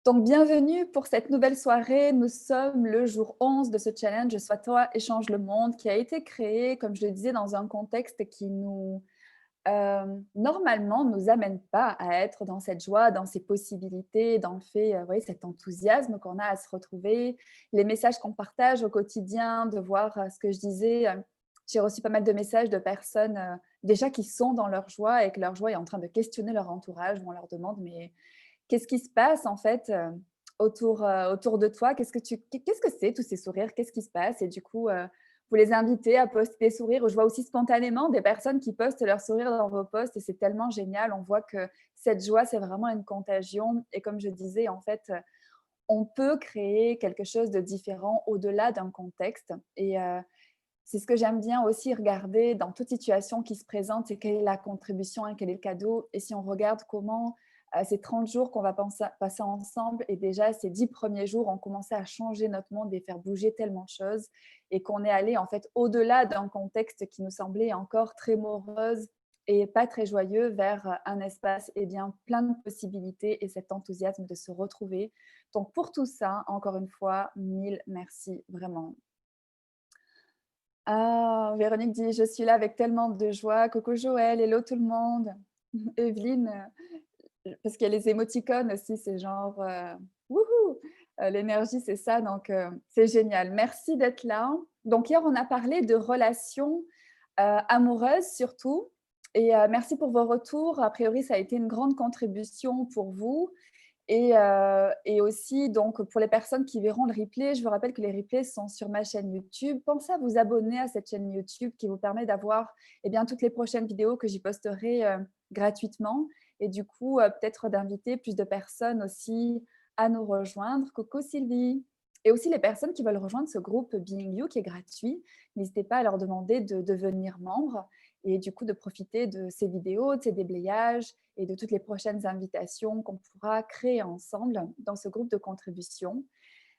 Donc, bienvenue pour cette nouvelle soirée. Nous sommes le jour 11 de ce challenge Sois toi et change le monde qui a été créé, comme je le disais, dans un contexte qui normalement, nous amène pas à être dans cette joie, dans ces possibilités, dans le fait, vous voyez, cet enthousiasme qu'on a à se retrouver, les messages qu'on partage au quotidien, de voir, ce que je disais, j'ai reçu pas mal de messages de personnes, déjà qui sont dans leur joie et que leur joie est en train de questionner leur entourage, où on leur demande: «Mais qu'est-ce qui se passe en fait, autour de toi? Qu'est-ce que c'est tous ces sourires? Qu'est-ce qui se passe?» Et du coup, vous les invitez à poster des sourires. Je vois aussi spontanément des personnes qui postent leurs sourires dans vos posts et c'est tellement génial. On voit que cette joie, c'est vraiment une contagion et comme je disais, en fait, on peut créer quelque chose de différent au-delà d'un contexte et c'est ce que j'aime bien aussi regarder dans toute situation qui se présente, c'est quelle est la contribution, hein, quel est le cadeau et si on regarde comment, ces 30 jours qu'on va passer ensemble et déjà ces 10 premiers jours ont commencé à changer notre monde et faire bouger tellement de choses et qu'on est allé en fait au-delà d'un contexte qui nous semblait encore très morose et pas très joyeux vers, un espace, eh bien, plein de possibilités et cet enthousiasme de se retrouver. Donc pour tout ça, encore une fois, mille merci, vraiment. Ah, Véronique dit: «Je suis là avec tellement de joie». Coucou Joël, hello tout le monde. Evelyne, parce qu'il y a les émoticônes aussi, c'est genre, wouhou! L'énergie, c'est ça, donc c'est génial. Merci d'être là. Donc hier, on a parlé de relations, amoureuses surtout et merci pour vos retours. A priori, ça a été une grande contribution pour vous et aussi donc pour les personnes qui verront le replay, je vous rappelle que les replays sont sur ma chaîne YouTube. Pensez à vous abonner à cette chaîne YouTube qui vous permet d'avoir, eh bien, toutes les prochaines vidéos que j'y posterai, gratuitement et du coup, peut-être d'inviter plus de personnes aussi à nous rejoindre. Coucou Sylvie et aussi les personnes qui veulent rejoindre ce groupe Being You qui est gratuit. N'hésitez pas à leur demander de devenir membre et du coup de profiter de ces vidéos, de ces déblayages et de toutes les prochaines invitations qu'on pourra créer ensemble dans ce groupe de contribution.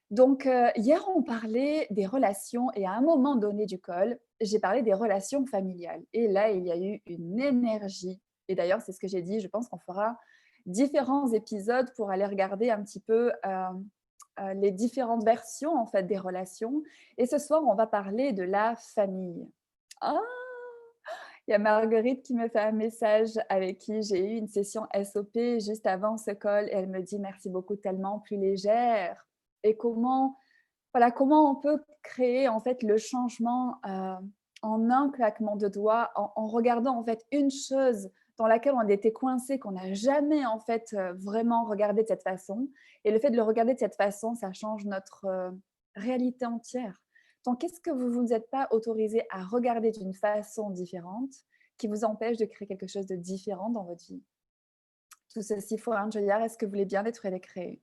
Donc, hier, on parlait des relations et à un moment donné du call, j'ai parlé des relations familiales. Et là, il y a eu une énergie. Et d'ailleurs, c'est ce que j'ai dit, je pense qu'on fera différents épisodes pour aller regarder un petit peu les différentes versions en fait des relations. Et ce soir, on va parler de la famille. Ah, il y a Marguerite qui me fait un message avec qui j'ai eu une session SOP juste avant ce call et elle me dit: «Merci beaucoup, tellement plus légère» et comment on peut créer en fait le changement, en un claquement de doigts, en regardant en fait une chose dans laquelle on était coincé, qu'on n'a jamais en fait, vraiment regardé de cette façon et le fait de le regarder de cette façon, ça change notre, réalité entière. Donc qu'est-ce que vous vous êtes pas autorisé à regarder d'une façon différente, qui vous empêche de créer quelque chose de différent dans votre vie? Tout ceci for un Julia, est-ce que vous voulez bien être créé?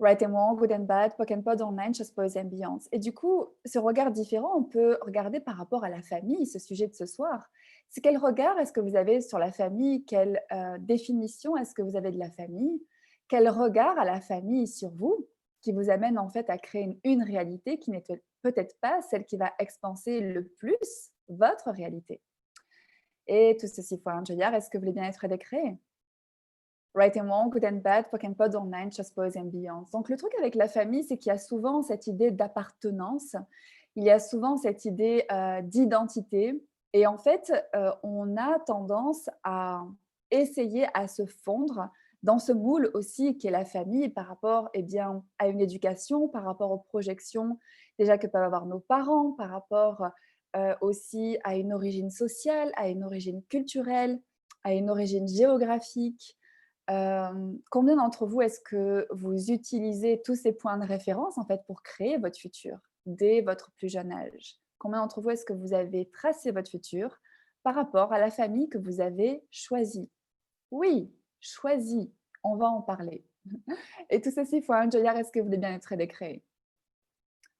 Right and Wrong, Good and Bad, Pock and Pod Online, Just Boys and Beyond. Et du coup, ce regard différent, on peut regarder par rapport à la famille, ce sujet de ce soir. C'est quel regard est-ce que vous avez sur la famille? Quelle définition est-ce que vous avez de la famille? Quel regard a la famille sur vous qui vous amène en fait à créer une réalité qui n'est peut-être pas celle qui va expanser le plus votre réalité? Et tout ceci pour un Joyard, est-ce que vous voulez bien être décréé? Right and Wrong, Good and Bad, Pock and Pod Online, Just Boys and Beyond. Donc le truc avec la famille, c'est qu'il y a souvent cette idée d'appartenance, il y a souvent cette idée, d'identité et en fait, on a tendance à essayer à se fondre dans ce moule aussi qui est la famille par rapport, eh bien, à une éducation, par rapport aux projections déjà que peuvent avoir nos parents, par rapport, aussi à une origine sociale, à une origine culturelle, à une origine géographique. Combien d'entre vous est-ce que vous utilisez tous ces points de référence, en fait, pour créer votre futur, dès votre plus jeune âge? Combien d'entre vous est-ce que vous avez tracé votre futur par rapport à la famille que vous avez choisie? Oui, choisie, on va en parler. Et tout ceci for Joyard, est-ce que vous voulez bien être décréé?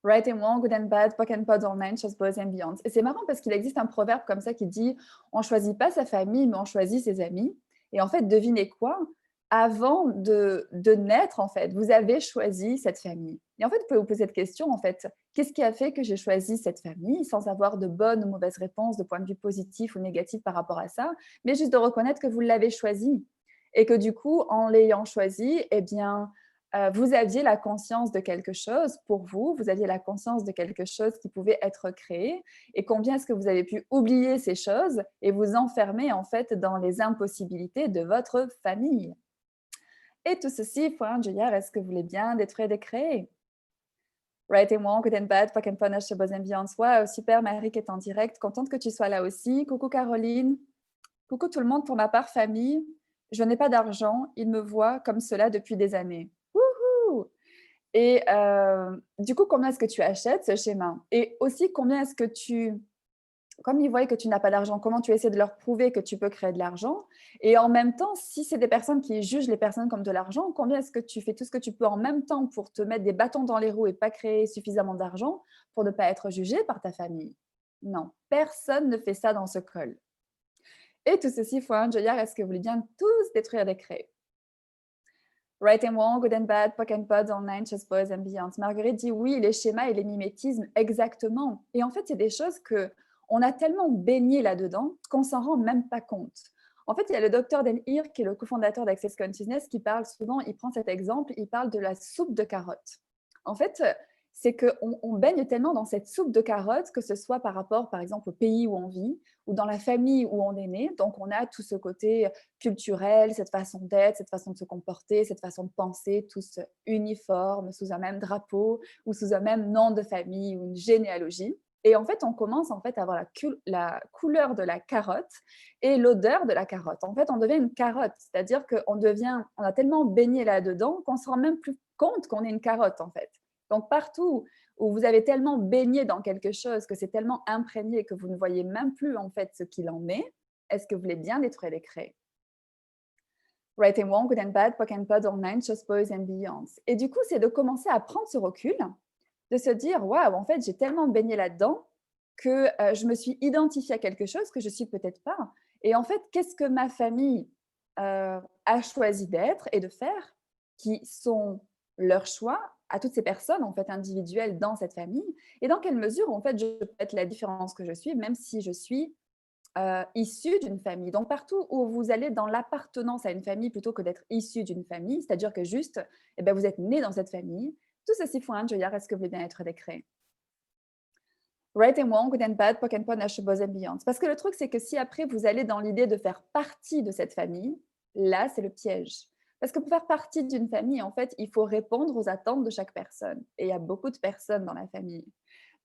Right and Wrong, Good and Bad, Pock and Pod Online, Just Boys and Beyond. Et c'est marrant parce qu'il existe un proverbe comme ça qui dit: «On choisit pas sa famille, mais on choisit ses amis» et en fait, devinez quoi? Avant de naître, en fait, vous avez choisi cette famille et en fait, vous pouvez vous poser cette question, en fait: «Qu'est-ce qui a fait que j'ai choisi cette famille?» sans avoir de bonnes ou mauvaises réponses, de point de vue positif ou négatif par rapport à ça, mais juste de reconnaître que vous l'avez choisi et que du coup, en l'ayant choisi, eh bien, vous aviez la conscience de quelque chose pour vous, vous aviez la conscience de quelque chose qui pouvait être créé et combien est-ce que vous avez pu oublier ces choses et vous enfermer en fait dans les impossibilités de votre famille. Et tout ceci, Juan Juliar, est-ce que vous voulez bien détruire des créés? Right and wrong, good and bad, fuck and punish, bonnes ambiances. Wow, super, Marie qui est en direct. Contente que tu sois là aussi. Coucou Caroline. Coucou tout le monde. Pour ma part, famille, je n'ai pas d'argent. Ils me voient comme cela depuis des années. Wouhou! Et du coup, combien est-ce que tu achètes ce schéma? Et aussi, combien est-ce que tu comme ils voient que tu n'as pas d'argent, comment tu essaies de leur prouver que tu peux créer de l'argent? Et en même temps, si c'est des personnes qui jugent les personnes comme de l'argent, combien est-ce que tu fais tout ce que tu peux en même temps pour te mettre des bâtons dans les roues et pas créer suffisamment d'argent pour ne pas être jugé par ta famille? Non, personne ne fait ça dans ce call. Et tout ceci, Fouane, Joyard, est-ce que vous voulez bien tous détruire des créés? Right and wrong, good and bad, pock and pods, online, chess boys and beyond. Marguerite dit oui, les schémas et les mimétismes, exactement. Et en fait, c'est des choses que on a tellement baigné là-dedans qu'on s'en rend même pas compte. En fait, il y a le docteur Dan Heer, qui est le cofondateur d'Access Consciousness, qui parle souvent, il prend cet exemple, il parle de la soupe de carottes. En fait, c'est qu'on baigne tellement dans cette soupe de carottes, que ce soit par rapport, par exemple, au pays où on vit, ou dans la famille où on est né. Donc, on a tout ce côté culturel, cette façon d'être, cette façon de se comporter, cette façon de penser, tous uniformes, sous un même drapeau, ou sous un même nom de famille, ou une généalogie. Et en fait, on commence en fait à avoir la couleur de la carotte et l'odeur de la carotte. En fait, on devient une carotte, c'est-à-dire on a tellement baigné là-dedans qu'on se rend même plus compte qu'on est une carotte en fait. Donc partout où vous avez tellement baigné dans quelque chose que c'est tellement imprégné que vous ne voyez même plus en fait ce qu'il en est-ce que vous voulez bien détruire les créés? Right and wrong, good and bad, pock and pod, online, chose boys and beyonds. Et du coup, c'est de commencer à prendre ce recul, de se dire waouh, en fait, j'ai tellement baigné là-dedans que je me suis identifiée à quelque chose que je suis peut-être pas. Et en fait, qu'est-ce que ma famille a choisi d'être et de faire, qui sont leurs choix à toutes ces personnes en fait individuelles dans cette famille, et dans quelle mesure en fait je peux être la différence que je suis, même si je suis issue d'une famille. Donc partout où vous allez dans l'appartenance à une famille plutôt que d'être issu d'une famille, c'est-à-dire que juste, eh ben, vous êtes né dans cette famille, tout ceci font un joyard, est-ce que vous voulez bien être décret? Right and wrong, good and bad, pock and pon, boys and beyond. Parce que le truc, c'est que si après vous allez dans l'idée de faire partie de cette famille, là, c'est le piège. Parce que pour faire partie d'une famille, en fait, il faut répondre aux attentes de chaque personne. Et il y a beaucoup de personnes dans la famille.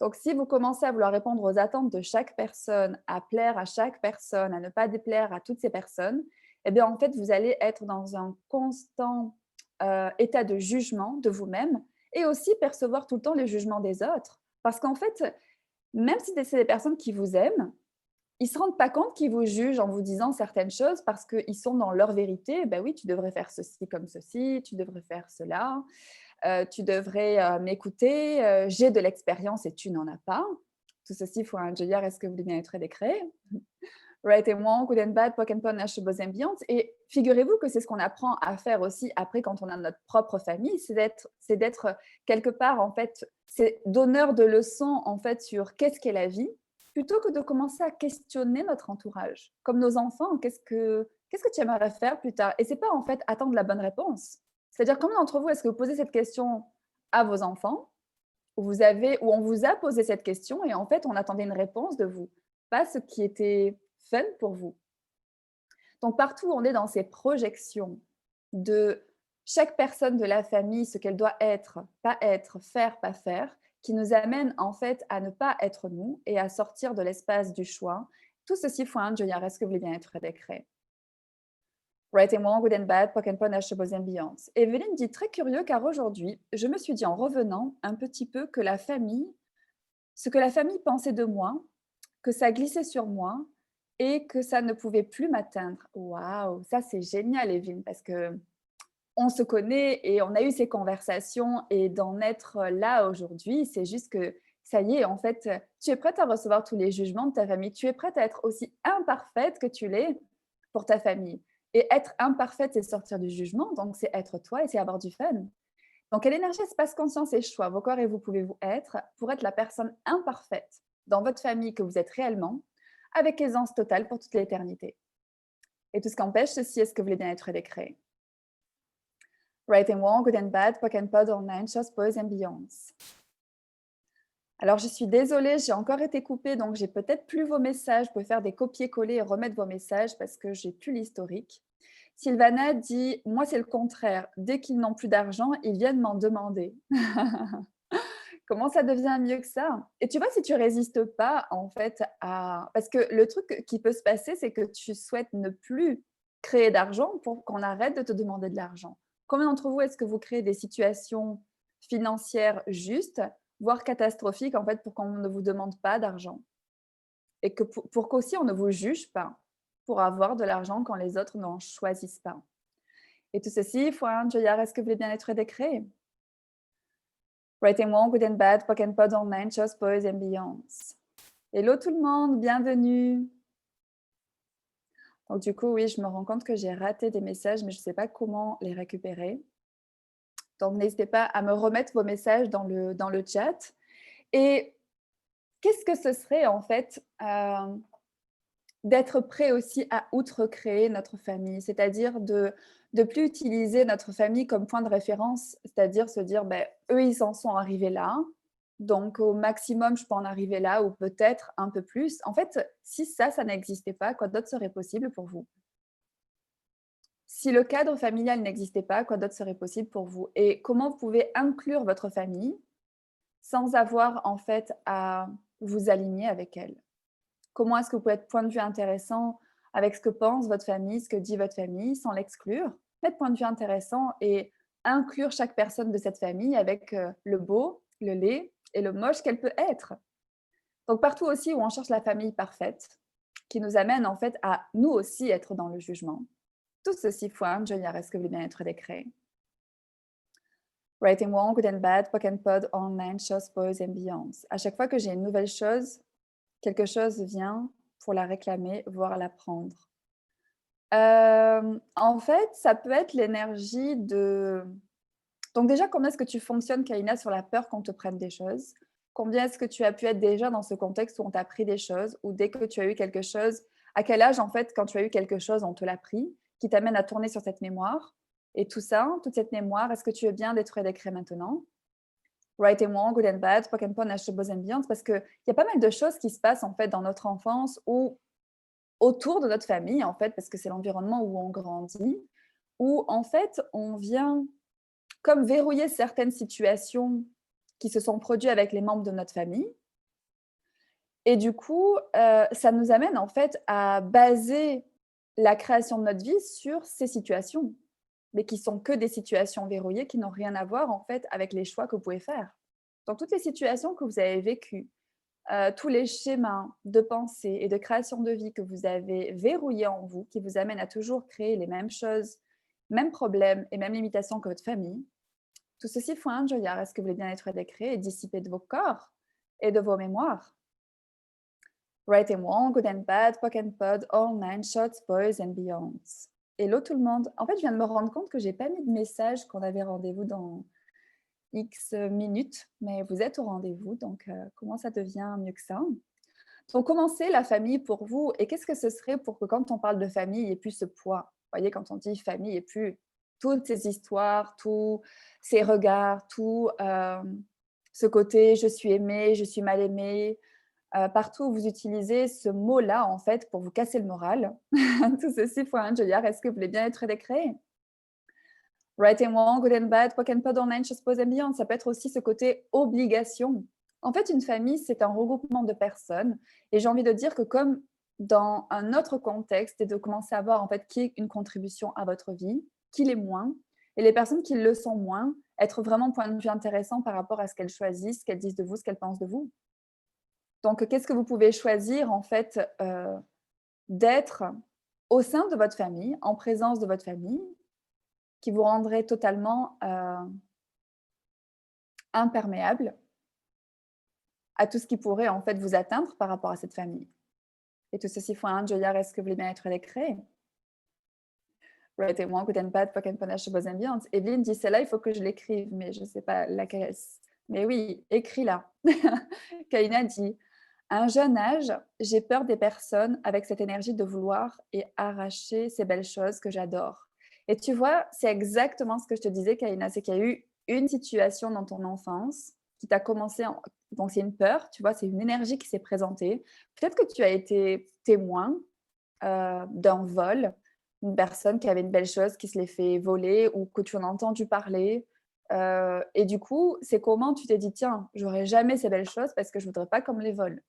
Donc, si vous commencez à vouloir répondre aux attentes de chaque personne, à plaire à chaque personne, à ne pas déplaire à toutes ces personnes, eh bien, en fait, vous allez être dans un constant état de jugement de vous-même et aussi percevoir tout le temps les jugements des autres. Parce qu'en fait, même si c'est des personnes qui vous aiment, ils ne se rendent pas compte qu'ils vous jugent en vous disant certaines choses parce qu'ils sont dans leur vérité. Ben oui, tu devrais faire ceci comme ceci, tu devrais faire cela, tu devrais m'écouter, j'ai de l'expérience et tu n'en as pas. Tout ceci, il faut un dire, est-ce que vous voulez bien être décret? Right and wrong, good and bad, pock and pon, boss ambiance. Et figurez-vous que c'est ce qu'on apprend à faire aussi après quand on a notre propre famille, c'est d'être quelque part, en fait, c'est donneur de leçons, en fait, sur qu'est-ce qu'est la vie, plutôt que de commencer à questionner notre entourage. Comme nos enfants, qu'est-ce que tu aimerais faire plus tard? Et c'est pas, en fait, attendre la bonne réponse. C'est-à-dire, combien d'entre vous, est-ce que vous posez cette question à vos enfants, où on vous a posé cette question et en fait, on attendait une réponse de vous, pas ce qui était fun pour vous. Donc, partout où on est dans ces projections de chaque personne de la famille, ce qu'elle doit être, faire, pas faire, qui nous amène en fait à ne pas être nous et à sortir de l'espace du choix. Tout ceci faut un Joyard, est-ce que vous voulez bien être décret? Right and wrong, good and bad, pock and pon, and beyond. Evelyne dit très curieux car aujourd'hui, je me suis dit en revenant un petit peu que ce que la famille pensait de moi, que ça glissait sur moi et que ça ne pouvait plus m'atteindre. Waouh, ça c'est génial, Evelyne, parce que on se connaît et on a eu ces conversations et d'en être là aujourd'hui, c'est juste que ça y est, en fait, tu es prête à recevoir tous les jugements de ta famille. Tu es prête à être aussi imparfaite que tu l'es pour ta famille. Et être imparfaite, c'est sortir du jugement, donc c'est être toi et c'est avoir du fun. Donc, quelle énergie, espace, conscience et choix, vos corps et vous pouvez-vous être pour être la personne imparfaite dans votre famille que vous êtes réellement, avec aisance totale pour toute l'éternité. Et tout ce qu'empêche ceci, est-ce que vous voulez bien être décréé? Right and wrong, good and bad, POC and POD, online, shows, boys and beyonds. Alors, je suis désolée, j'ai encore été coupée, donc j'ai peut-être plus vos messages. Vous pouvez faire des copier-coller et remettre vos messages parce que j'ai plus l'historique. Sylvana dit: «Moi, c'est le contraire. Dès qu'ils n'ont plus d'argent, ils viennent m'en demander». Comment ça devient mieux que ça? Et tu vois, si tu résistes pas, en fait, à parce que le truc qui peut se passer, c'est que tu souhaites ne plus créer d'argent pour qu'on arrête de te demander de l'argent. Combien d'entre vous, est-ce que vous créez des situations financières justes, voire catastrophiques, en fait, pour qu'on ne vous demande pas d'argent? Et que pour qu'aussi on ne vous juge pas pour avoir de l'argent quand les autres n'en choisissent pas. Et tout ceci, Fouane, Joyard, est-ce que vous voulez bien être décret? Right and wrong, good and bad, POC and POD, online, shows, boys and beyonds. Hello tout le monde, bienvenue. Donc du coup, oui, je me rends compte que j'ai raté des messages, mais je ne sais pas comment les récupérer. Donc n'hésitez pas à me remettre vos messages dans le chat. Et qu'est-ce que ce serait en fait d'être prêt aussi à outrecréer notre famille, c'est-à-dire de plus utiliser notre famille comme point de référence, c'est-à-dire se dire: «Beh, eux, ils en sont arrivés là, donc au maximum, je peux en arriver là ou peut-être un peu plus». En fait, si ça n'existait pas, quoi d'autre serait possible pour vous? Si le cadre familial n'existait pas, quoi d'autre serait possible pour vous? Et comment vous pouvez inclure votre famille sans avoir en fait à vous aligner avec elle? Comment est-ce que vous pouvez être point de vue intéressant avec ce que pense votre famille, ce que dit votre famille, sans l'exclure? Être point de vue intéressant et inclure chaque personne de cette famille avec, le beau, le laid et le moche qu'elle peut être. Donc partout aussi où on cherche la famille parfaite, qui nous amène en fait à nous aussi être dans le jugement. Tout ceci foine, je est-ce que vous voulez bien être décret? Right and wrong, good and bad, POC and POD, online, shows, boys and beyonds. À chaque fois que j'ai une nouvelle chose, quelque chose vient pour la réclamer, voire la prendre. En fait, ça peut être l'énergie de donc déjà, comment est-ce que tu fonctionnes, Kaina, sur la peur qu'on te prenne des choses? Combien est-ce que tu as pu être déjà dans ce contexte où on t'a pris des choses? Ou dès que tu as eu quelque chose, à quel âge, en fait, quand tu as eu quelque chose, on te l'a pris, qui t'amène à tourner sur cette mémoire? Et tout ça, toute cette mémoire, est-ce que tu veux bien détruire et d'écrire maintenant? Right and wrong, good and bad, POC and POD, boys and beyond, parce qu'il y a pas mal de choses qui se passent, en fait, dans notre enfance ou autour de notre famille, en fait, parce que c'est l'environnement où on grandit, où, en fait, on vient comme verrouiller certaines situations qui se sont produites avec les membres de notre famille. Et du coup, ça nous amène, en fait, à baser la création de notre vie sur ces situations, mais qui sont que des situations verrouillées, qui n'ont rien à voir, en fait, avec les choix que vous pouvez faire. Donc toutes les situations que vous avez vécues, tous les schémas de pensée et de création de vie que vous avez verrouillés en vous, qui vous amènent à toujours créer les mêmes choses, mêmes problèmes et mêmes limitations que votre famille, tout ceci font un joyard. Est-ce que vous voulez bien être décret et dissipé de vos corps et de vos mémoires? Right and wrong, good and bad, POC and POD, all nine shots, boys and beyonds. Hello tout le monde. En fait, je viens de me rendre compte que j'ai pas mis de message qu'on avait rendez-vous dans X minutes, mais vous êtes au rendez-vous, donc comment ça devient mieux que ça? Donc, comment c'est la famille pour vous? Et qu'est-ce que ce serait pour que quand on parle de famille, il n'y ait plus ce poids? Vous voyez, quand on dit famille, il n'y ait plus toutes ces histoires, tous ces regards, tout ce côté je suis aimée, je suis mal aimée. Partout où vous utilisez ce mot-là, en fait, pour vous casser le moral. Tout ceci, fois un Juliard, est-ce que vous voulez bien être décret? Right and wrong, good and bad, POC and POD, online, choses pose ambiante. Ça peut être aussi ce côté obligation. En fait, une famille, c'est un regroupement de personnes. Et j'ai envie de dire que comme dans un autre contexte, et de commencer à voir en fait qui est une contribution à votre vie, qui l'est moins, et les personnes qui le sont moins, être vraiment point de vue intéressant par rapport à ce qu'elles choisissent, ce qu'elles disent de vous, ce qu'elles pensent de vous. Donc, qu'est-ce que vous pouvez choisir en fait d'être au sein de votre famille, en présence de votre famille, qui vous rendrait totalement imperméable à tout ce qui pourrait en fait vous atteindre par rapport à cette famille. Et tout ceci font un joyard, est-ce que vous voulez bien être décret? Right and wrong, good and bad, POC and panache, boys and beyond. Evelyne dit celle-là, il faut que je l'écrive, mais je ne sais pas laquelle. Mais oui, écris-la. Kaina dit à un jeune âge, j'ai peur des personnes avec cette énergie de vouloir et arracher ces belles choses que j'adore. Et tu vois, c'est exactement ce que je te disais, Kaina, c'est qu'il y a eu une situation dans ton enfance qui t'a commencé en donc c'est une peur, tu vois? C'est une énergie qui s'est présentée. Peut-être que tu as été témoin, d'un vol, une personne qui avait une belle chose qui se l'est fait voler ou que tu en as entendu parler, et du coup, c'est comment tu t'es dit: «Tiens, j'aurai jamais ces belles choses parce que je voudrais pas qu'on me les vole».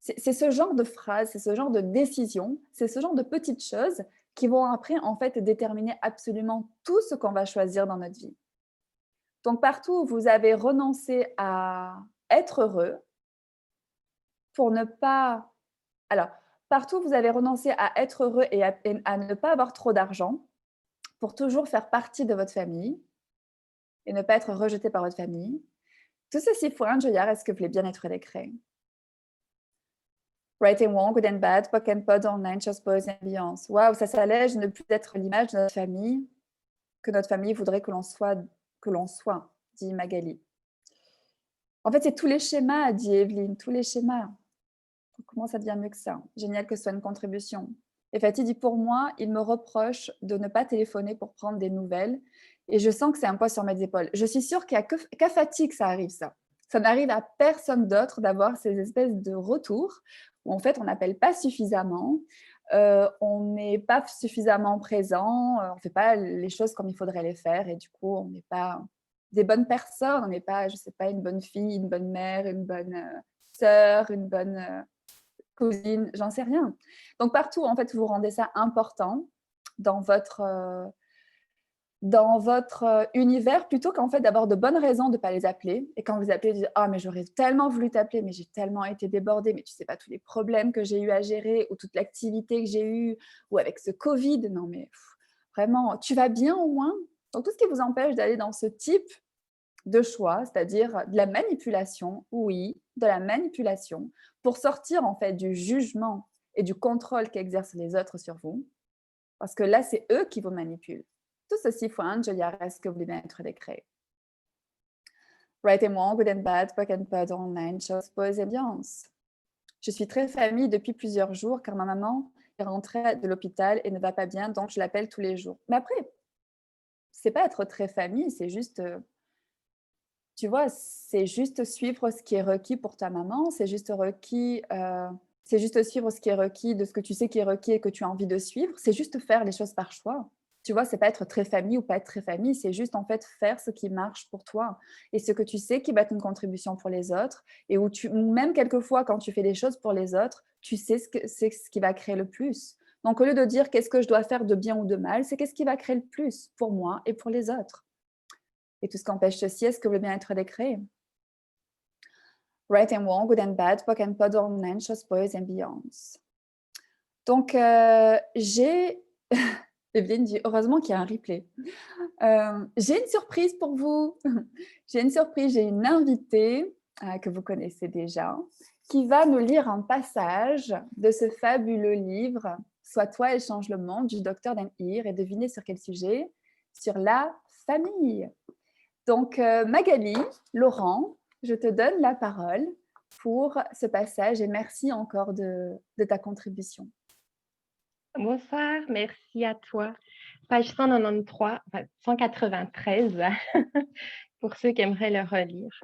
C'est ce genre de phrase, c'est ce genre de décision, c'est ce genre de petites choses qui vont après, en fait, déterminer absolument tout ce qu'on va choisir dans notre vie. Donc partout où vous avez renoncé à être heureux pour ne pas alors, partout où vous avez renoncé à être heureux et à ne pas avoir trop d'argent, pour toujours faire partie de votre famille et ne pas être rejeté par votre famille, tout ceci fu angioiar est-ce que vous voulez bien être décret. Right and wrong, good and bad, POC and POD, online, chose, pose, ambiance. Waouh, ça s'allège de ne plus être l'image de notre famille, que notre famille voudrait que l'on soit, dit Magali. En fait, c'est tous les schémas, dit Evelyne, tous les schémas. Comment ça devient mieux que ça? Génial que ce soit une contribution. Et Fatih dit: «Pour moi, il me reproche de ne pas téléphoner pour prendre des nouvelles et je sens que c'est un poids sur mes épaules». Je suis sûre qu'il y a qu'à Fatih que ça arrive ça. Ça n'arrive à personne d'autre d'avoir ces espèces de retours où en fait on n'appelle pas suffisamment, on n'est pas suffisamment présent, on ne fait pas les choses comme il faudrait les faire et du coup on n'est pas des bonnes personnes, on n'est pas, je sais pas, une bonne fille, une bonne mère, une bonne, sœur, une bonne, cousine, j'en sais rien. Donc partout, en fait, vous rendez ça important dans votre univers plutôt qu'en fait d'avoir de bonnes raisons de ne pas les appeler. Et quand vous appelez, vous dites: «Ah mais j'aurais tellement voulu t'appeler, mais j'ai tellement été débordée, mais tu sais pas tous les problèmes que j'ai eu à gérer ou toute l'activité que j'ai eue ou avec ce Covid, non mais vraiment, tu vas bien au moins?» Donc tout ce qui vous empêche d'aller dans ce type de choix, c'est-à-dire de la manipulation, oui, de la manipulation, pour sortir en fait du jugement et du contrôle qu'exercent les autres sur vous, parce que là, c'est eux qui vous manipulent. Tout ceci faut un reste que vous voulez bien être décret. Right and wrong, good and bad, POC and POD, online, chose, pose et ambiance. Je suis très famille depuis plusieurs jours car ma maman est rentrée de l'hôpital et ne va pas bien, donc je l'appelle tous les jours. Mais après, c'est pas être très famille, c'est juste tu vois, c'est juste suivre ce qui est requis pour ta maman, c'est juste suivre ce qui est requis de ce que tu sais qui est requis et que tu as envie de suivre. C'est juste faire les choses par choix. Tu vois, c'est pas être très famille ou pas être très famille, c'est juste en fait faire ce qui marche pour toi et ce que tu sais qui va être une contribution pour les autres et où même quelquefois quand tu fais des choses pour les autres, tu sais c'est ce qui va créer le plus. Donc au lieu de dire qu'est-ce que je dois faire de bien ou de mal, c'est qu'est-ce qui va créer le plus pour moi et pour les autres. Et tout ce qu'empêche ceci, est-ce que le bien-être décret? Right and wrong, good and bad, POC and POD, online, chose, pose, ambiance. Donc, j'ai Evelyne dit: «Heureusement qu'il y a un replay». J'ai une surprise pour vous. J'ai une surprise, j'ai une invitée, que vous connaissez déjà, qui va nous lire un passage de ce fabuleux livre «Sois toi et change le monde» du docteur Dan Hir et devinez sur quel sujet? Sur la famille. Donc, Magali, Laurent, je te donne la parole pour ce passage et merci encore de ta contribution. Bonsoir, merci à toi. Page 193, enfin 193, pour ceux qui aimeraient le relire.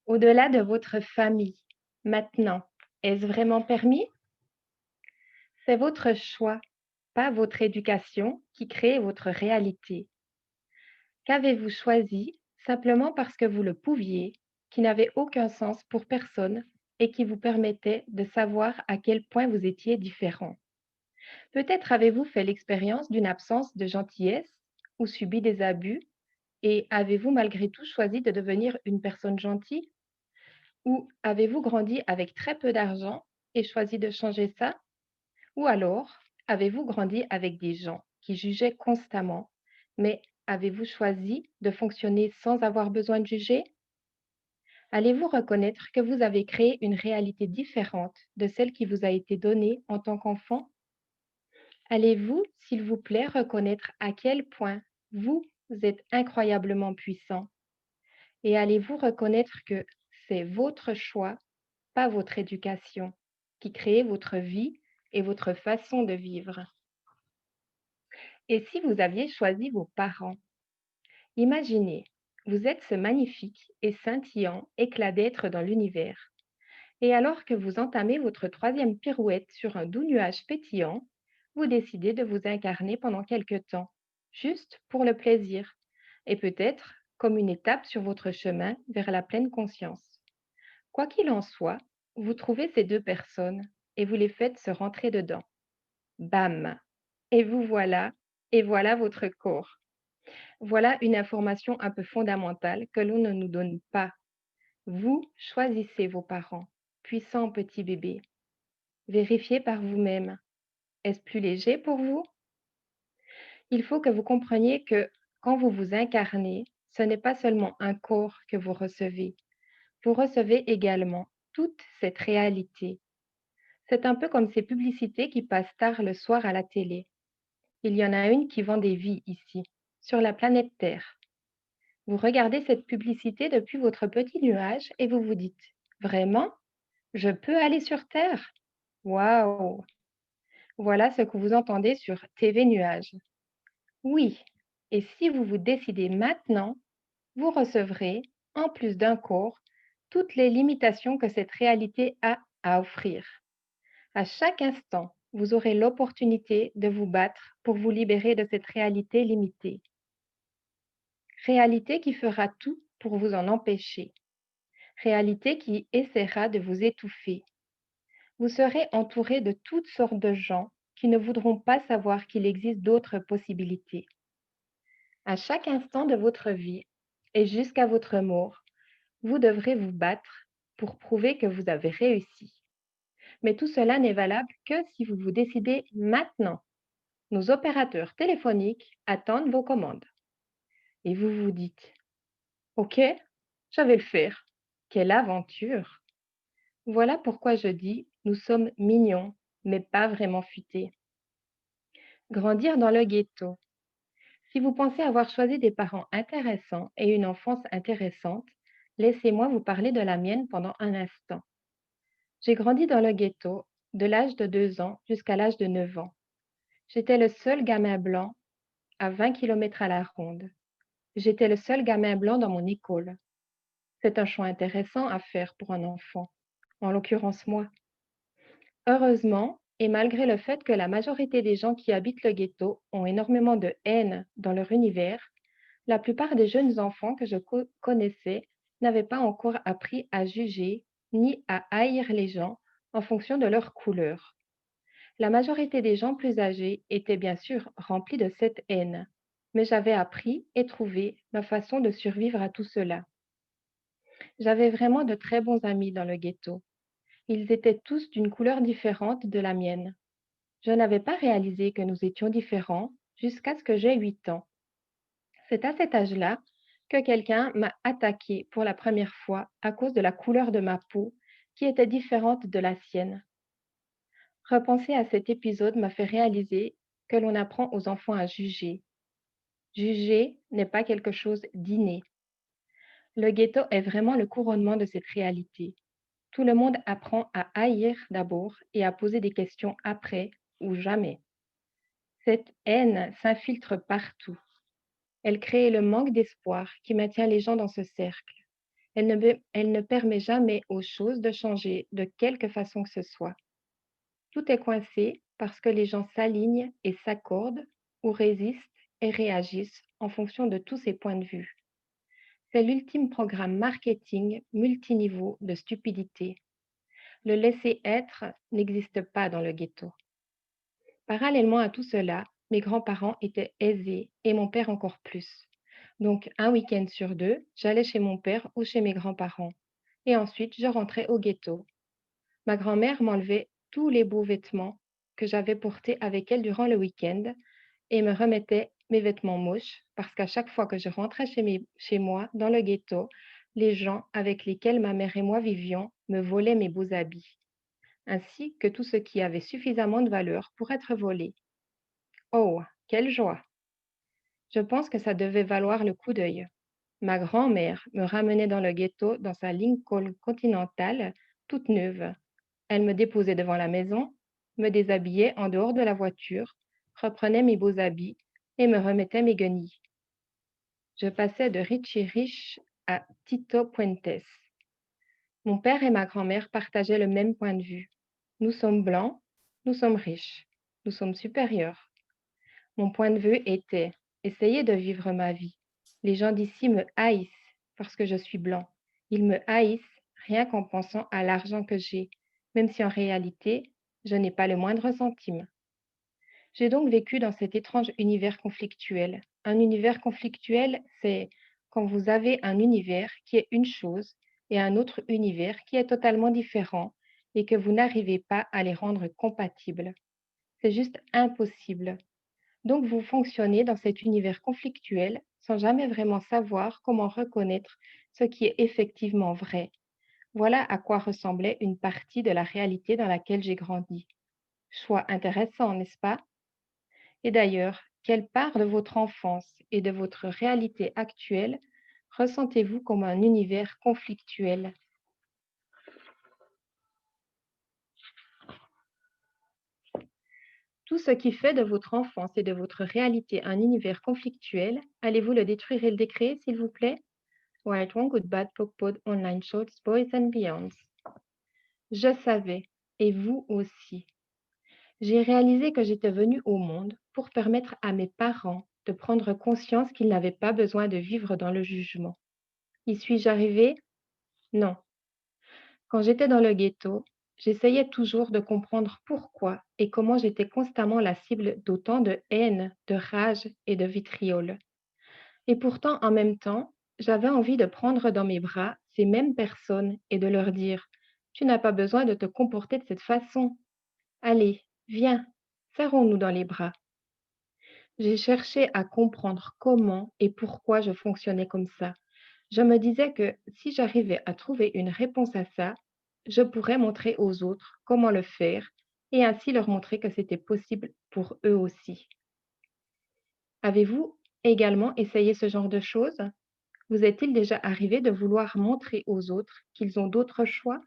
Au-delà de votre famille, maintenant, est-ce vraiment permis? C'est votre choix, pas votre éducation, qui crée votre réalité. Qu'avez-vous choisi simplement parce que vous le pouviez, qui n'avait aucun sens pour personne et qui vous permettait de savoir à quel point vous étiez différent? Peut-être avez-vous fait l'expérience d'une absence de gentillesse ou subi des abus et avez-vous malgré tout choisi de devenir une personne gentille? Ou avez-vous grandi avec très peu d'argent et choisi de changer ça? Ou alors avez-vous grandi avec des gens qui jugeaient constamment, mais avez-vous choisi de fonctionner sans avoir besoin de juger? Allez-vous reconnaître que vous avez créé une réalité différente de celle qui vous a été donnée en tant qu'enfant? Allez-vous, s'il vous plaît, reconnaître à quel point vous êtes incroyablement puissant et allez-vous reconnaître que c'est votre choix, pas votre éducation, qui crée votre vie et votre façon de vivre? Et si vous aviez choisi vos parents? Imaginez, vous êtes ce magnifique et scintillant éclat d'être dans l'univers. Et alors que vous entamez votre troisième pirouette sur un doux nuage pétillant, vous décidez de vous incarner pendant quelque temps, juste pour le plaisir, et peut-être comme une étape sur votre chemin vers la pleine conscience. Quoi qu'il en soit, vous trouvez ces deux personnes et vous les faites se rentrer dedans. Bam! Et voilà votre corps. Voilà une information un peu fondamentale que l'on ne nous donne pas. Vous choisissez vos parents, puissants petits bébés. Vérifiez par vous-même. Est-ce plus léger pour vous? Il faut que vous compreniez que quand vous vous incarnez, ce n'est pas seulement un corps que vous recevez également toute cette réalité. C'est un peu comme ces publicités qui passent tard le soir à la télé. Il y en a une qui vend des vies ici, sur la planète Terre. Vous regardez cette publicité depuis votre petit nuage et vous vous dites, vraiment? Je peux aller sur Terre? Waouh! Voilà ce que vous entendez sur TV Nuage. Oui, et si vous vous décidez maintenant, vous recevrez, en plus d'un corps, toutes les limitations que cette réalité a à offrir. À chaque instant, vous aurez l'opportunité de vous battre pour vous libérer de cette réalité limitée. Réalité qui fera tout pour vous en empêcher. Réalité qui essaiera de vous étouffer. Vous serez entouré de toutes sortes de gens qui ne voudront pas savoir qu'il existe d'autres possibilités. À chaque instant de votre vie et jusqu'à votre mort, vous devrez vous battre pour prouver que vous avez réussi. Mais tout cela n'est valable que si vous vous décidez maintenant. Nos opérateurs téléphoniques attendent vos commandes. Et vous vous dites, OK, je vais le faire. Quelle aventure! Voilà pourquoi je dis, nous sommes mignons, mais pas vraiment futés. Grandir dans le ghetto. Si vous pensez avoir choisi des parents intéressants et une enfance intéressante, laissez-moi vous parler de la mienne pendant un instant. J'ai grandi dans le ghetto de l'âge de 2 ans jusqu'à l'âge de 9 ans. J'étais le seul gamin blanc à 20 kilomètres à la ronde. J'étais le seul gamin blanc dans mon école. C'est un choix intéressant à faire pour un enfant, en l'occurrence moi. Heureusement, et malgré le fait que la majorité des gens qui habitent le ghetto ont énormément de haine dans leur univers, la plupart des jeunes enfants que je connaissais n'avaient pas encore appris à juger ni à haïr les gens en fonction de leur couleur. La majorité des gens plus âgés étaient bien sûr remplis de cette haine, mais j'avais appris et trouvé ma façon de survivre à tout cela. J'avais vraiment de très bons amis dans le ghetto. Ils étaient tous d'une couleur différente de la mienne. Je n'avais pas réalisé que nous étions différents jusqu'à ce que j'aie 8 ans. C'est à cet âge-là que quelqu'un m'a attaqué pour la première fois à cause de la couleur de ma peau qui était différente de la sienne. Repenser à cet épisode m'a fait réaliser que l'on apprend aux enfants à juger. Juger n'est pas quelque chose d'inné. Le ghetto est vraiment le couronnement de cette réalité. Tout le monde apprend à haïr d'abord et à poser des questions après ou jamais. Cette haine s'infiltre partout. Elle crée le manque d'espoir qui maintient les gens dans ce cercle. Elle ne permet jamais aux choses de changer de quelque façon que ce soit. Tout est coincé parce que les gens s'alignent et s'accordent ou résistent et réagissent en fonction de tous ces points de vue. C'est l'ultime programme marketing multiniveau de stupidité. Le laisser-être n'existe pas dans le ghetto. Parallèlement à tout cela, mes grands-parents étaient aisés et mon père encore plus. Donc, un week-end sur deux, j'allais chez mon père ou chez mes grands-parents. Et ensuite, je rentrais au ghetto. Ma grand-mère m'enlevait tous les beaux vêtements que j'avais portés avec elle durant le week-end et me remettait mes vêtements moches parce qu'à chaque fois que je rentrais chez moi, dans le ghetto, les gens avec lesquels ma mère et moi vivions me volaient mes beaux habits, ainsi que tout ce qui avait suffisamment de valeur pour être volé. Oh, quelle joie! Je pense que ça devait valoir le coup d'œil. Ma grand-mère me ramenait dans le ghetto dans sa Lincoln Continental, toute neuve. Elle me déposait devant la maison, me déshabillait en dehors de la voiture, reprenait mes beaux habits, et me remettait mes guenilles. Je passais de Richie Rich à Tito Puentes. Mon père et ma grand-mère partageaient le même point de vue. Nous sommes blancs, nous sommes riches, nous sommes supérieurs. Mon point de vue était: essayer de vivre ma vie. Les gens d'ici me haïssent parce que je suis blanc. Ils me haïssent rien qu'en pensant à l'argent que j'ai, même si en réalité, je n'ai pas le moindre centime. J'ai donc vécu dans cet étrange univers conflictuel. Un univers conflictuel, c'est quand vous avez un univers qui est une chose et un autre univers qui est totalement différent et que vous n'arrivez pas à les rendre compatibles. C'est juste impossible. Donc vous fonctionnez dans cet univers conflictuel sans jamais vraiment savoir comment reconnaître ce qui est effectivement vrai. Voilà à quoi ressemblait une partie de la réalité dans laquelle j'ai grandi. Choix intéressant, n'est-ce pas? Et d'ailleurs, quelle part de votre enfance et de votre réalité actuelle ressentez-vous comme un univers conflictuel? Tout ce qui fait de votre enfance et de votre réalité un univers conflictuel, allez-vous le détruire et le décréer, s'il vous plaît? Right, Wrong, Good, Bad, Pok, Pod, Online Shorts, Boys and Beyonds. Je savais, et vous aussi. J'ai réalisé que j'étais venue au monde pour permettre à mes parents de prendre conscience qu'ils n'avaient pas besoin de vivre dans le jugement. Y suis-je arrivée? Non. Quand j'étais dans le ghetto, j'essayais toujours de comprendre pourquoi et comment j'étais constamment la cible d'autant de haine, de rage et de vitriol. Et pourtant, en même temps, j'avais envie de prendre dans mes bras ces mêmes personnes et de leur dire: Tu n'as pas besoin de te comporter de cette façon. Allez, viens, serrons-nous dans les bras. J'ai cherché à comprendre comment et pourquoi je fonctionnais comme ça. Je me disais que si j'arrivais à trouver une réponse à ça, je pourrais montrer aux autres comment le faire et ainsi leur montrer que c'était possible pour eux aussi. Avez-vous également essayé ce genre de choses? Vous est-il déjà arrivé de vouloir montrer aux autres qu'ils ont d'autres choix?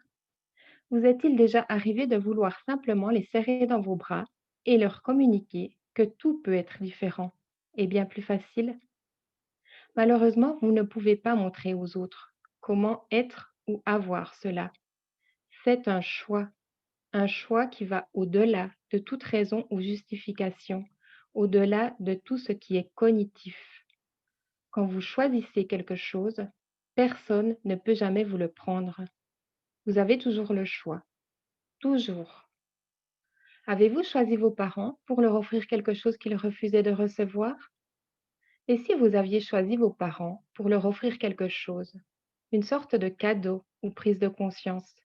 Vous est-il déjà arrivé de vouloir simplement les serrer dans vos bras et leur communiquer que tout peut être différent et bien plus facile? Malheureusement, vous ne pouvez pas montrer aux autres comment être ou avoir cela. C'est un choix qui va au-delà de toute raison ou justification, au-delà de tout ce qui est cognitif. Quand vous choisissez quelque chose, personne ne peut jamais vous le prendre. Vous avez toujours le choix. Toujours. Avez-vous choisi vos parents pour leur offrir quelque chose qu'ils refusaient de recevoir? Et si vous aviez choisi vos parents pour leur offrir quelque chose, une sorte de cadeau ou prise de conscience?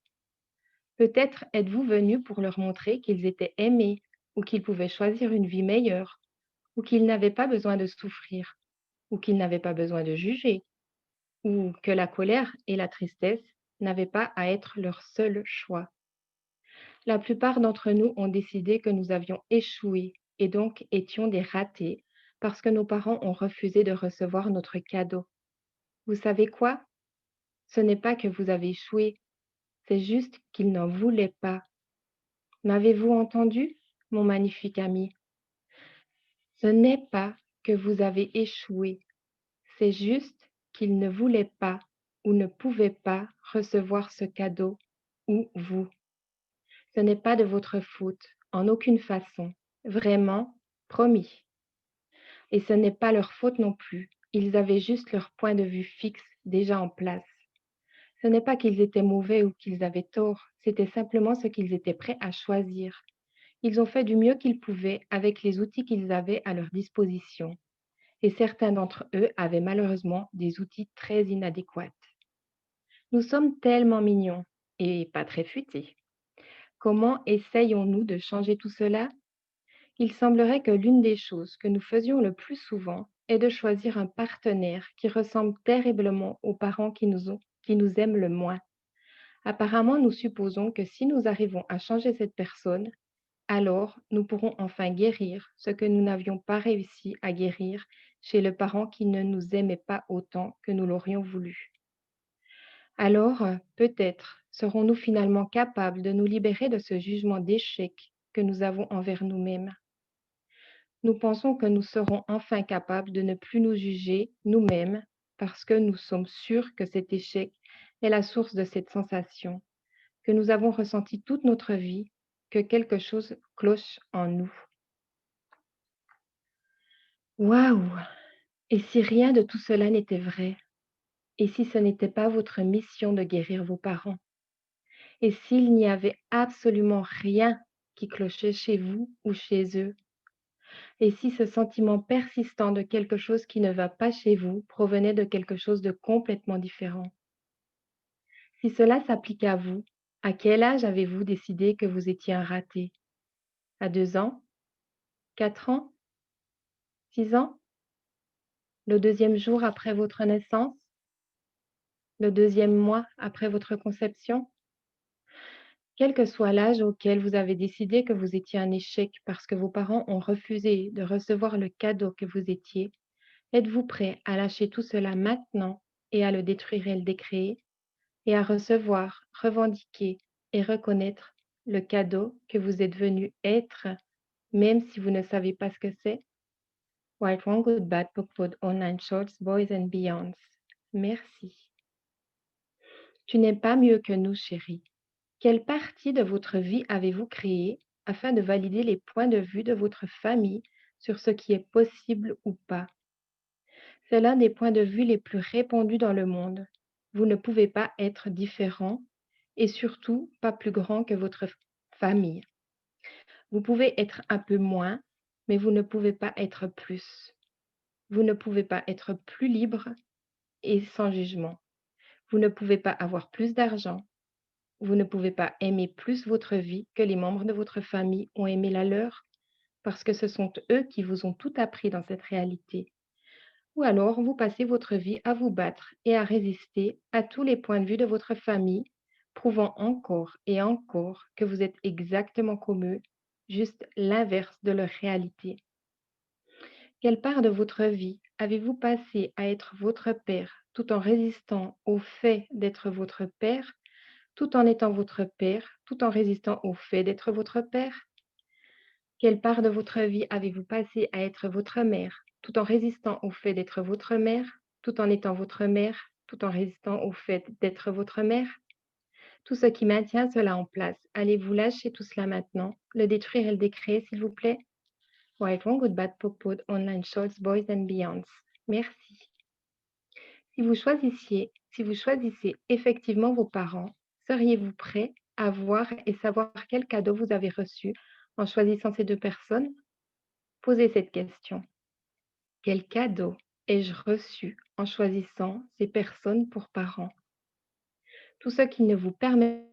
Peut-être êtes-vous venu pour leur montrer qu'ils étaient aimés ou qu'ils pouvaient choisir une vie meilleure ou qu'ils n'avaient pas besoin de souffrir ou qu'ils n'avaient pas besoin de juger ou que la colère et la tristesse n'avaient pas à être leur seul choix. La plupart d'entre nous ont décidé que nous avions échoué et donc étions des ratés parce que nos parents ont refusé de recevoir notre cadeau. Vous savez quoi? Ce n'est pas que vous avez échoué, c'est juste qu'ils n'en voulaient pas. M'avez-vous entendu, mon magnifique ami? Ce n'est pas que vous avez échoué, c'est juste qu'ils ne voulaient pas ou ne pouvaient pas recevoir ce cadeau ou vous. Ce n'est pas de votre faute, en aucune façon. Vraiment, promis. Et ce n'est pas leur faute non plus. Ils avaient juste leur point de vue fixe déjà en place. Ce n'est pas qu'ils étaient mauvais ou qu'ils avaient tort, c'était simplement ce qu'ils étaient prêts à choisir. Ils ont fait du mieux qu'ils pouvaient avec les outils qu'ils avaient à leur disposition. Et certains d'entre eux avaient malheureusement des outils très inadéquats. Nous sommes tellement mignons et pas très futés. Comment essayons-nous de changer tout cela? Il semblerait que l'une des choses que nous faisions le plus souvent est de choisir un partenaire qui ressemble terriblement aux parents qui nous aiment le moins. Apparemment, nous supposons que si nous arrivons à changer cette personne, alors nous pourrons enfin guérir ce que nous n'avions pas réussi à guérir chez le parent qui ne nous aimait pas autant que nous l'aurions voulu. Alors, peut-être serons-nous finalement capables de nous libérer de ce jugement d'échec que nous avons envers nous-mêmes. nous pensons que nous serons enfin capables de ne plus nous juger nous-mêmes parce que nous sommes sûrs que cet échec est la source de cette sensation, que nous avons ressenti toute notre vie, que quelque chose cloche en nous. Waouh! Et si rien de tout cela n'était vrai? Et si ce n'était pas votre mission de guérir vos parents? Et s'il n'y avait absolument rien qui clochait chez vous ou chez eux? Et si ce sentiment persistant de quelque chose qui ne va pas chez vous provenait de quelque chose de complètement différent? Si cela s'applique à vous, à quel âge avez-vous décidé que vous étiez un raté? À 2 ans? 4 ans? 6 ans? Le deuxième jour après votre naissance? Le deuxième mois après votre conception? Quel que soit l'âge auquel vous avez décidé que vous étiez un échec parce que vos parents ont refusé de recevoir le cadeau que vous étiez, êtes-vous prêt à lâcher tout cela maintenant et à le détruire et le décréer et à recevoir, revendiquer et reconnaître le cadeau que vous êtes venu être, même si vous ne savez pas ce que c'est? White Wrong Good Bad Pokpod Online Shorts Boys and Beyonds. Merci. Tu n'es pas mieux que nous, chérie. Quelle partie de votre vie avez-vous créée afin de valider les points de vue de votre famille sur ce qui est possible ou pas? C'est l'un des points de vue les plus répandus dans le monde. Vous ne pouvez pas être différent et surtout pas plus grand que votre famille. Vous pouvez être un peu moins, mais vous ne pouvez pas être plus. Vous ne pouvez pas être plus libre et sans jugement. Vous ne pouvez pas avoir plus d'argent. Vous ne pouvez pas aimer plus votre vie que les membres de votre famille ont aimé la leur, parce que ce sont eux qui vous ont tout appris dans cette réalité. Ou alors vous passez votre vie à vous battre et à résister à tous les points de vue de votre famille, prouvant encore et encore que vous êtes exactement comme eux, juste l'inverse de leur réalité. Quelle part de votre vie avez-vous passé à être votre père tout en résistant au fait d'être votre père, tout en étant votre père, tout en résistant au fait d'être votre père? Quelle part de votre vie avez-vous passé à être votre mère, tout en résistant au fait d'être votre mère, tout en étant votre mère, tout en résistant au fait d'être votre mère? Tout ce qui maintient cela en place, allez-vous lâcher tout cela maintenant, le détruire et le décréer, s'il vous plaît? White Wrong Good Bad Pokpod Online Shorts Boys and Beyonds. Merci. Si vous choisissez effectivement vos parents, seriez-vous prêt à voir et savoir quel cadeau vous avez reçu en choisissant ces deux personnes? Posez cette question. Quel cadeau ai-je reçu en choisissant ces personnes pour parents? Tout ce qui ne vous permet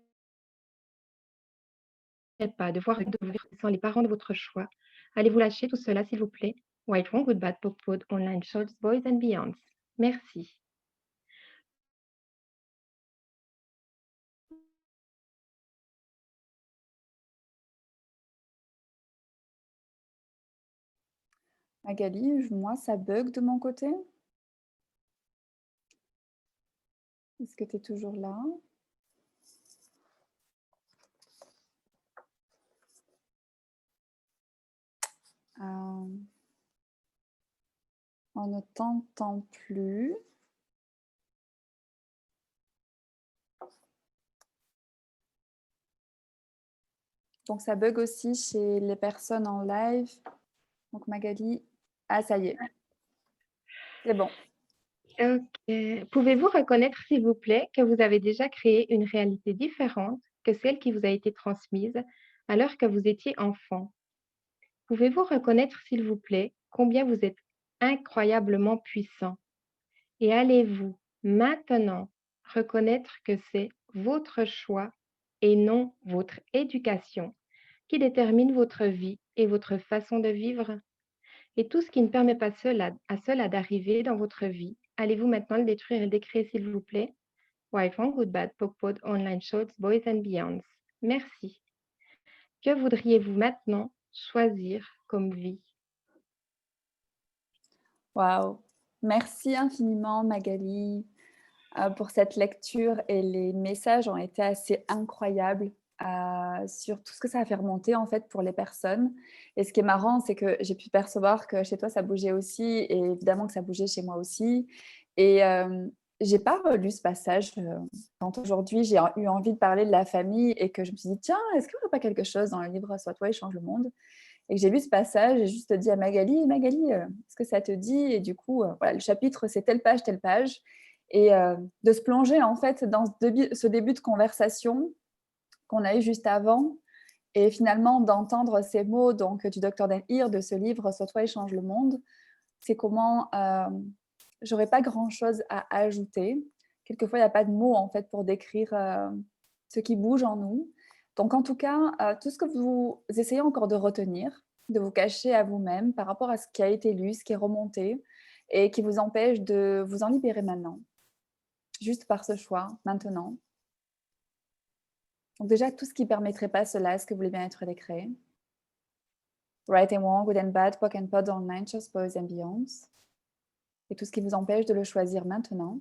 pas de voir et de vivre sans les parents de votre choix. Allez-vous lâcher tout cela, s'il vous plaît? White Wrong Good Bad Pokpod Online Shorts Boys and Beyonds. Merci. Magali, moi, ça bug de mon côté. Est-ce que tu es toujours là? On ne t'entend plus. Donc, ça bug aussi chez les personnes en live. Donc, Magali, ah, ça y est. C'est bon. Ok. Pouvez-vous reconnaître, s'il vous plaît, que vous avez déjà créé une réalité différente que celle qui vous a été transmise alors que vous étiez enfant? Pouvez-vous reconnaître, s'il vous plaît, combien vous êtes incroyablement puissant? Et allez-vous maintenant reconnaître que c'est votre choix et non votre éducation qui détermine votre vie et votre façon de vivre? Et tout ce qui ne permet pas à cela d'arriver dans votre vie, allez-vous maintenant le détruire et le décréer, s'il vous plaît? White Wrong Good Bad Pokpod Online Shorts Boys and Beyonds. Merci. Que voudriez-vous maintenant choisir comme vie? Waouh. Merci infiniment, Magali, pour cette lecture et les messages ont été assez incroyables. sur tout ce que ça a fait remonter, en fait, pour les personnes. Et ce qui est marrant, c'est que j'ai pu percevoir que chez toi, ça bougeait aussi et évidemment que ça bougeait chez moi aussi. Et j'ai pas relu ce passage, quand aujourd'hui j'ai eu envie de parler de la famille et que je me suis dit: «Tiens, est-ce qu'il y aurait pas quelque chose dans le livre Sois toi et change le monde?» Et que j'ai lu ce passage, j'ai juste dit à Magali: «Magali, est-ce que ça te dit?» Et du coup, voilà, le chapitre, c'est telle page et de se plonger, en fait, dans ce début de conversation qu'on a eu juste avant et finalement d'entendre ces mots donc du docteur Dan Heer de ce livre «Sois toi et change le monde», c'est comment, j'aurais pas grand-chose à ajouter. Quelquefois, il y a pas de mots, en fait, pour décrire, ce qui bouge en nous. Donc en tout cas, tout ce que vous essayez encore de retenir, de vous cacher à vous-même par rapport à ce qui a été lu, ce qui est remonté et qui vous empêche de vous en libérer maintenant, juste par ce choix, maintenant. Donc déjà, tout ce qui permettrait pas cela, est-ce que vous voulez bien être décret? Right and wrong, good and bad, POC and POD, online, shows, boys and beyonds. Et tout ce qui vous empêche de le choisir maintenant,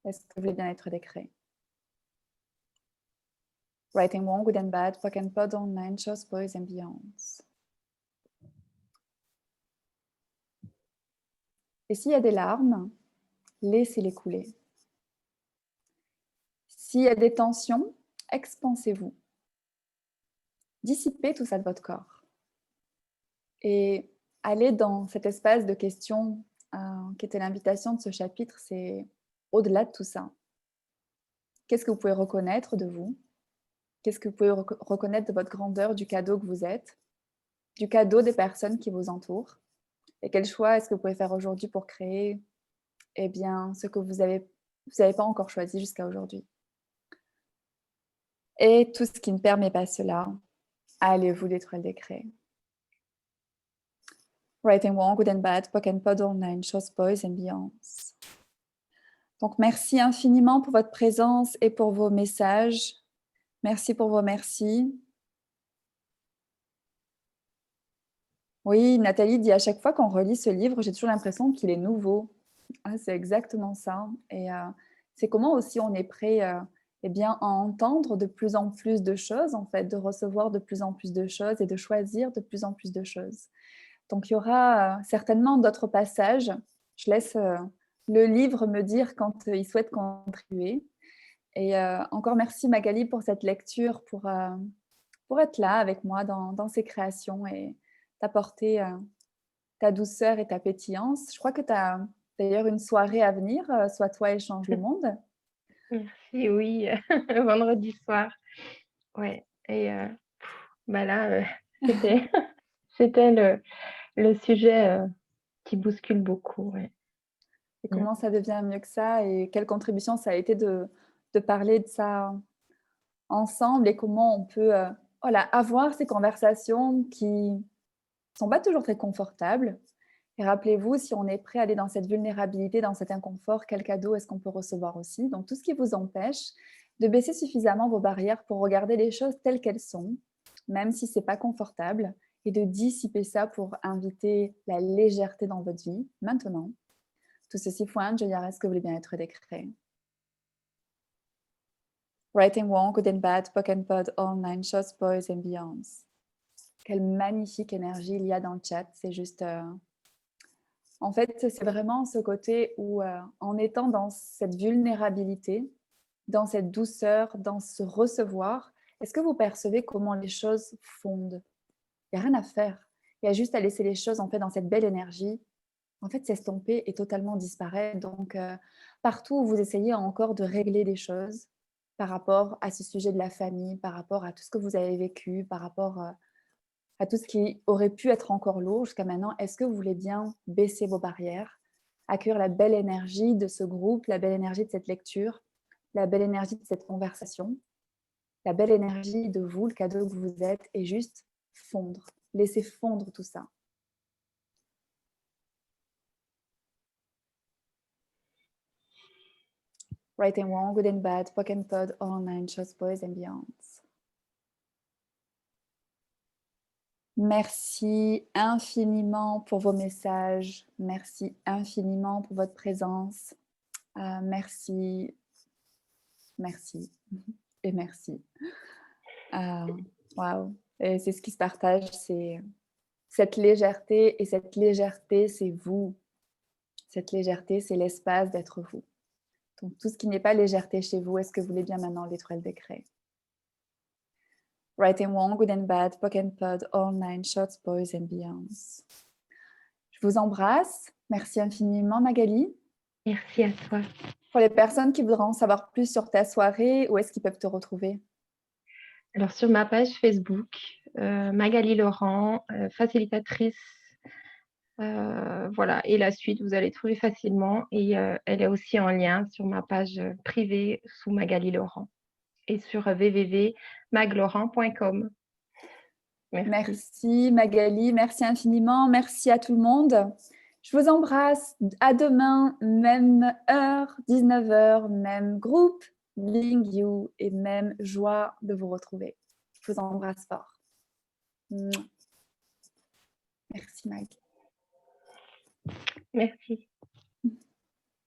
est-ce que vous voulez bien être décret? Right and wrong, good and bad, POC and POD, online, shows, boys and beyonds. Et s'il y a des larmes, laissez-les couler. S'il y a des tensions, expansez-vous. Dissipez tout ça de votre corps. Et allez dans cet espace de questions qui était l'invitation de ce chapitre, c'est au-delà de tout ça. Qu'est-ce que vous pouvez reconnaître de vous? Qu'est-ce que vous pouvez reconnaître de votre grandeur, du cadeau que vous êtes, du cadeau des personnes qui vous entourent? Et quel choix est-ce que vous pouvez faire aujourd'hui pour créer, eh bien, ce que vous avez pas encore choisi jusqu'à aujourd'hui? Et tout ce qui ne permet pas cela, allez-vous détruire le décret. Right and wrong, good and bad, POC and POD online, shows, boys and beyonds. Donc merci infiniment pour votre présence et pour vos messages. Merci pour vos merci. Oui, Nathalie dit: «À chaque fois qu'on relit ce livre, j'ai toujours l'impression qu'il est nouveau». Ah, c'est exactement ça et c'est comment aussi on est prêt, eh bien, à entendre de plus en plus de choses, en fait, de recevoir de plus en plus de choses et de choisir de plus en plus de choses. Donc il y aura, certainement d'autres passages. Je laisse, le livre me dire quand, il souhaite contribuer et encore merci Magali pour cette lecture, pour être là avec moi dans ces créations et t'apporter, ta douceur et ta pétillance. Je crois que tu as d'ailleurs une soirée à venir, Sois toi et change le monde. Merci, oui, vendredi soir. Ouais et bah, là, c'était c'était le sujet, qui bouscule beaucoup, ouais. Et Mmh. comment ça devient mieux que ça et quelle contribution ça a été de parler de ça ensemble et comment on peut, voilà, avoir ces conversations qui sont pas toujours très confortables. Et rappelez-vous, si on est prêt à aller dans cette vulnérabilité, dans cet inconfort, quel cadeau est-ce qu'on peut recevoir aussi? Donc tout ce qui vous empêche de baisser suffisamment vos barrières pour regarder les choses telles qu'elles sont, même si c'est pas confortable, et de dissiper ça pour inviter la légèreté dans votre vie, maintenant. Tout ceci point, je dirais, est-ce que vous voulez bien être décret? Right and wrong, good and bad, POC and POD, online, shows, boys and beyonds. Quelle magnifique énergie il y a dans le chat. C'est juste, en fait, c'est vraiment ce côté où, en étant dans cette vulnérabilité, dans cette douceur, dans ce recevoir, est-ce que vous percevez comment les choses fondent? Il y a rien à faire. Il y a juste à laisser les choses, en fait, dans cette belle énergie, en fait, s'estomper et totalement disparaître. Donc, partout où vous essayez encore de régler des choses par rapport à ce sujet de la famille, par rapport à tout ce que vous avez vécu, par rapport, à tout ce qui aurait pu être encore lourd jusqu'à maintenant, est-ce que vous voulez bien baisser vos barrières, accueillir la belle énergie de ce groupe, la belle énergie de cette lecture, la belle énergie de cette conversation, la belle énergie de vous, le cadeau que vous êtes, et juste fondre, laisser fondre tout ça. Right and wrong, good and bad, POC and POD, online, shows, boys and beyonds. Merci infiniment pour vos messages. Merci infiniment pour votre présence. Merci. Merci. et merci. Waouh! Et c'est ce qui se partage, c'est cette légèreté, et cette légèreté, c'est vous. Cette légèreté, c'est l'espace d'être vous. Donc tout ce qui n'est pas légèreté chez vous, est-ce que vous voulez bien maintenant détruire le décret? Right and wrong, good and bad, POC and POD, all nine shorts, boys and beyonds. Je vous embrasse. Merci infiniment, Magali. Merci à toi. Pour les personnes qui voudront en savoir plus sur ta soirée, où est-ce qu'ils peuvent te retrouver? Alors sur ma page Facebook, Magali Laurent, facilitatrice, voilà, et la suite, vous allez trouver facilement, et elle est aussi en lien sur ma page privée sous Magali Laurent et sur www.maglaurent.com. Merci. Merci Magali, merci infiniment, merci à tout le monde. Je vous embrasse, à demain, même heure, 19h, même groupe, Being You, et même joie de vous retrouver. Je vous embrasse fort. Merci Mag. Merci.